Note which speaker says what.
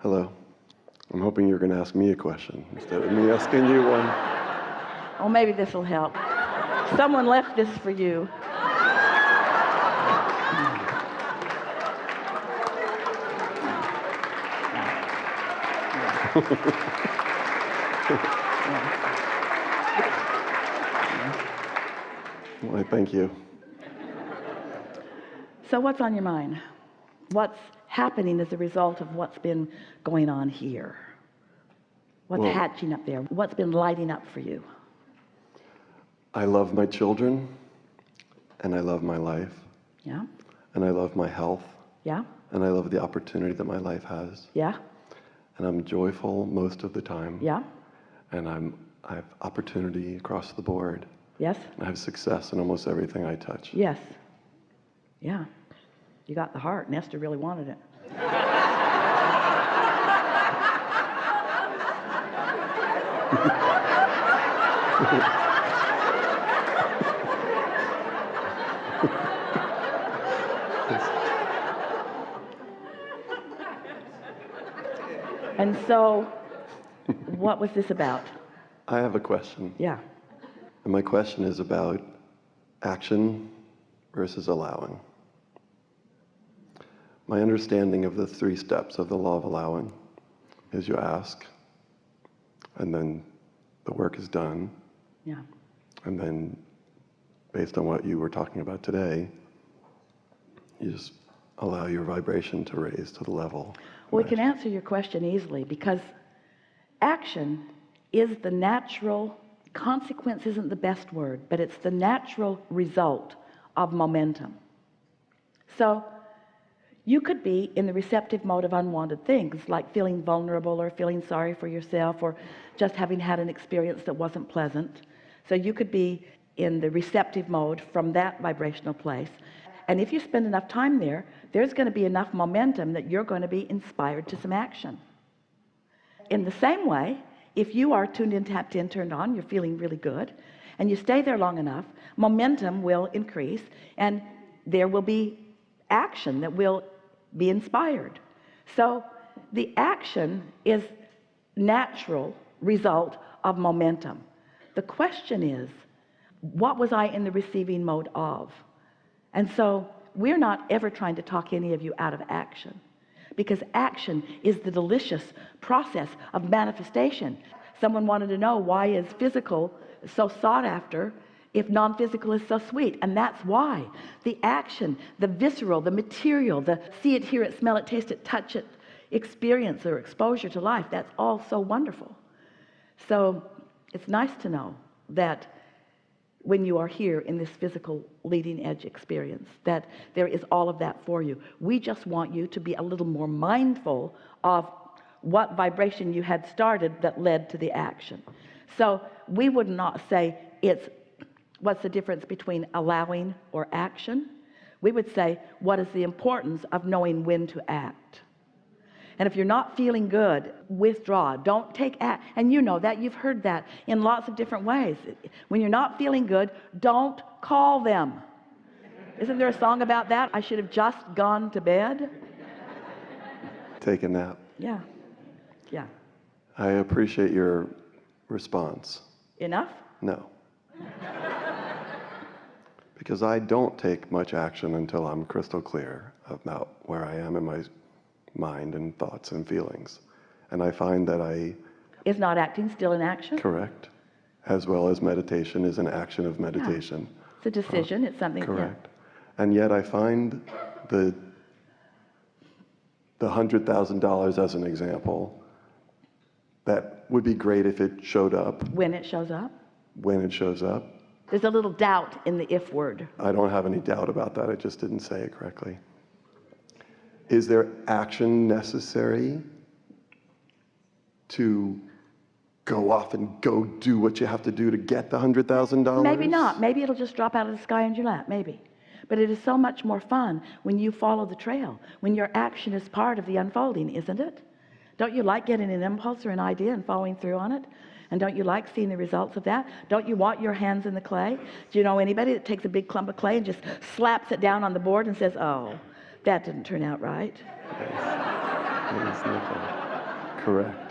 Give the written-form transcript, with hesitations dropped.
Speaker 1: Hello. I'm hoping you're going to ask me a question instead of me asking you one.
Speaker 2: Oh, maybe this will help. Someone left this for you.
Speaker 1: Why, thank you.
Speaker 2: So what's on your mind? What's happening as a result of what's been going on here? What's hatching up there? What's been lighting up for you?
Speaker 1: I love my children, and I love my life,
Speaker 2: Yeah?
Speaker 1: and I love my health,
Speaker 2: Yeah?
Speaker 1: and I love the opportunity that my life has.
Speaker 2: Yeah?
Speaker 1: And I'm joyful most of the time.
Speaker 2: Yeah?
Speaker 1: And I have opportunity across the board.
Speaker 2: Yes?
Speaker 1: I have success in almost everything I touch.
Speaker 2: Yes. Yeah. You got the heart, and Esther really wanted it. And so, what was this about?
Speaker 1: I have a question.
Speaker 2: Yeah.
Speaker 1: And my question is about action versus allowing. My understanding of the 3 steps of the law of allowing is you ask, and then the work is done,
Speaker 2: Yeah.
Speaker 1: and then based on what you were talking about today, you just allow your vibration to raise to the level.
Speaker 2: Well, we can answer your question easily, because action is the natural, consequence isn't the best word, but it's the natural result of momentum. So you could be in the receptive mode of unwanted things, like feeling vulnerable or feeling sorry for yourself or just having had an experience that wasn't pleasant. So you could be in the receptive mode from that vibrational place. And if you spend enough time there, there's going to be enough momentum that you're going to be inspired to some action. In the same way, if you are tuned in, tapped in, turned on, you're feeling really good, and you stay there long enough, momentum will increase, and there will be action that will be inspired. So the action is natural result of momentum. The question is, what was I in the receiving mode of? And so we're not ever trying to talk any of you out of action, because action is the delicious process of manifestation. Someone wanted to know, why is physical so sought after if non-physical is so sweet? And that's why. The action, the visceral, the material, the see it, hear it, smell it, taste it, touch it, experience or exposure to life, that's all so wonderful. So it's nice to know that when you are here in this physical leading edge experience, that there is all of that for you. We just want you to be a little more mindful of what vibration you had started that led to the action. So we would not say it's what's the difference between allowing or action. We would say, what is the importance of knowing when to act? And if you're not feeling good, withdraw. Don't take act. And you know that. You've heard that in lots of different ways. When you're not feeling good, don't call them. Isn't there a song about that? I should have just gone to bed.
Speaker 1: Take a nap.
Speaker 2: Yeah. Yeah.
Speaker 1: I appreciate your response.
Speaker 2: Enough?
Speaker 1: No. Because I don't take much action until I'm crystal clear about where I am in my mind and thoughts and feelings. And I find that
Speaker 2: Is not acting still an action?
Speaker 1: Correct. As well as meditation is an action of meditation.
Speaker 2: Yeah. It's a decision. It's something.
Speaker 1: Correct. Yeah. And yet I find the $100,000 as an example, that would be great if it showed up.
Speaker 2: When it shows up?
Speaker 1: When it shows up.
Speaker 2: There's a little doubt in the if word.
Speaker 1: I don't have any doubt about that. I just didn't say it correctly. Is there action necessary to go off and go do what you have to do to get the $100,000?
Speaker 2: Maybe not. Maybe it'll just drop out of the sky in your lap. Maybe. But it is so much more fun when you follow the trail, when your action is part of the unfolding, isn't it? Don't you like getting an impulse or an idea and following through on it? And don't you like seeing the results of that? Don't you want your hands in the clay? Do you know anybody that takes a big clump of clay and just slaps it down on the board and says, oh, that didn't turn out right?
Speaker 1: Yes. Correct.